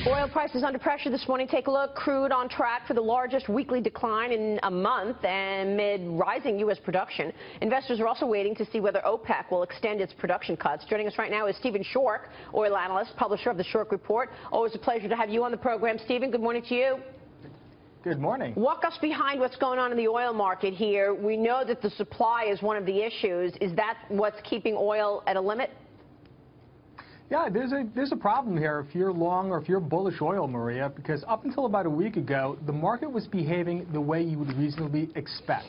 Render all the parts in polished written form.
Oil prices under pressure this morning. Take a look. Crude on track for the largest weekly decline in a month and amid rising U.S. production. Investors are also waiting to see whether OPEC will extend its production cuts. Joining us right now is Stephen Schork, oil analyst, publisher of the Schork Report. Always a pleasure to have you on the program, Stephen. Good morning to you. Good morning. Walk us behind what's going on in the oil market here. We know that the supply is one of the issues. Is that what's keeping oil at a limit? Yeah, there's a problem here if you're long or if you're bullish oil, Maria, because up until about a week ago, the market was behaving the way you would reasonably expect.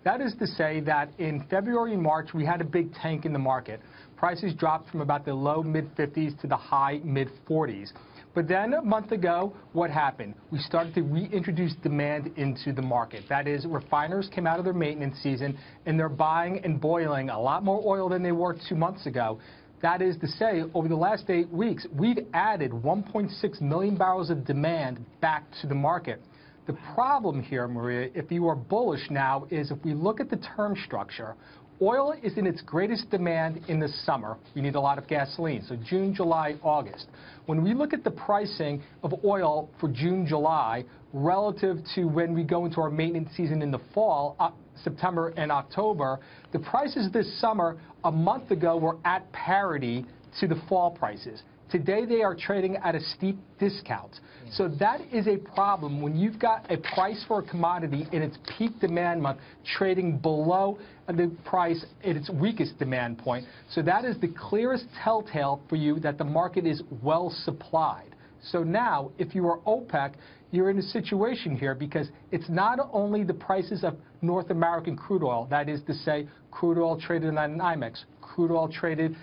That is to say that in February and March, we had a big tank in the market. Prices dropped from about the low mid-50s to the high mid-40s. But then a month ago, what happened? We started to reintroduce demand into the market. That is, refiners came out of their maintenance season, and they're buying and boiling a lot more oil than they were 2 months ago. That is to say, over the last 8 weeks, we've added 1.6 million barrels of demand back to the market. The problem here, Maria, if you are bullish now, is if we look at the term structure, oil is in its greatest demand in the summer. We need a lot of gasoline, so June, July, August. When we look at the pricing of oil for June, July, relative to when we go into our maintenance season in the fall, September and October, the prices this summer, a month ago, were at parity to the fall prices. Today, they are trading at a steep discount. So that is a problem when you've got a price for a commodity in its peak demand month trading below the price at its weakest demand point. So that is the clearest telltale for you that the market is well supplied. So now, if you are OPEC, you're in a situation here because it's not only the prices of North American crude oil, that is to say, crude oil traded on NYMEX, crude oil traded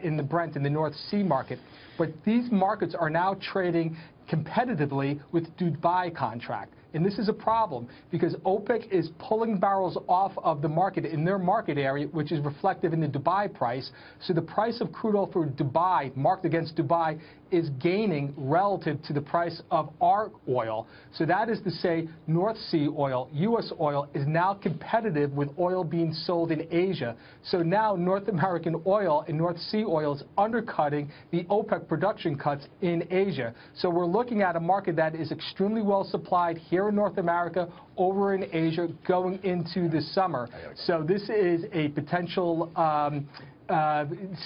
in the Brent in the North Sea market, but these markets are now trading competitively with Dubai contract. And this is a problem because OPEC is pulling barrels off of the market in their market area, which is reflective in the Dubai price. So the price of crude oil for Dubai, marked against Dubai, is gaining relative to the price of our oil. So that is to say, North Sea oil, U.S. oil, is now competitive with oil being sold in Asia. So now North American oil and North Sea oil is undercutting the OPEC production cuts in Asia. So we're looking at a market that is extremely well supplied here in North America, over in Asia, going into the summer. So this is a potential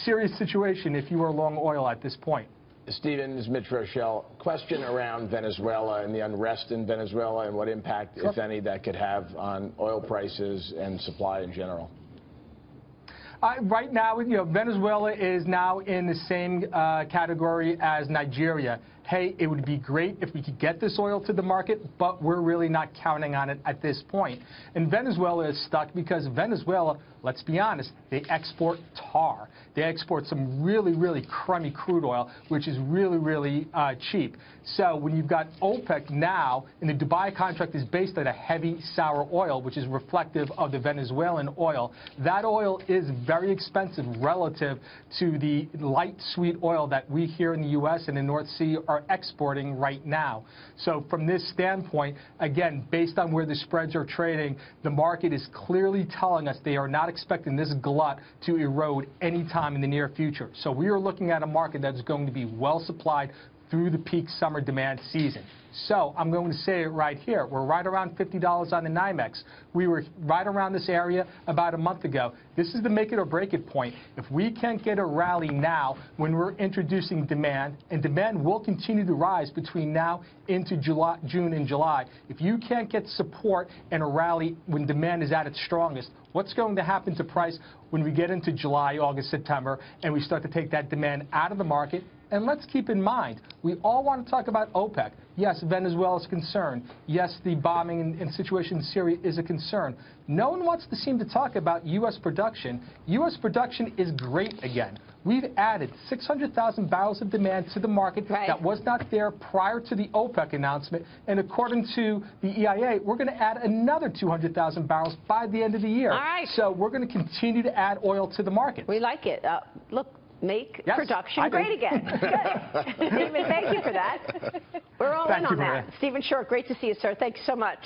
serious situation if you are long oil at this point. Stephen, this is Mitch Rochelle. Question around Venezuela and the unrest in Venezuela and what impact, if any, that could have on oil prices and supply in general. Right now, Venezuela is now in the same category as Nigeria. Hey, it would be great if we could get this oil to the market, but we're really not counting on it at this point. And Venezuela is stuck because Venezuela, let's be honest, they export tar. They export some really, really crummy crude oil, which is really, really cheap. So when you've got OPEC now, and the Dubai contract is based on a heavy sour oil, which is reflective of the Venezuelan oil, that oil is very expensive relative to the light sweet oil that we here in the U.S. and the North Sea are exporting right now. So from this standpoint, again, based on where the spreads are trading, the market is clearly telling us they are not expecting this glut to erode anytime in the near future. So we are looking at a market that's going to be well supplied through the peak summer demand season. So I'm going to say it right here. We're right around $50 on the NYMEX. We were right around this area about a month ago. This is the make it or break it point. If we can't get a rally now when we're introducing demand, and demand will continue to rise between now into June and July, if you can't get support and a rally when demand is at its strongest, what's going to happen to price when we get into July, August, September, and we start to take that demand out of the market? And let's keep in mind, we all want to talk about OPEC. Yes, Venezuela is a concern. Yes, the bombing and situation in Syria is a concern. No one wants to seem to talk about U.S. production. U.S. production is great again. We've added 600,000 barrels of demand to the market that was not there prior to the OPEC announcement. And according to the EIA, we're going to add another 200,000 barrels by the end of the year. All right. So we're going to continue to add oil to the market. We like it. Look. Make production great again. Good. Stephen, thank you for that. We're all in on that. Stephen Schork, great to see you, sir. Thanks so much.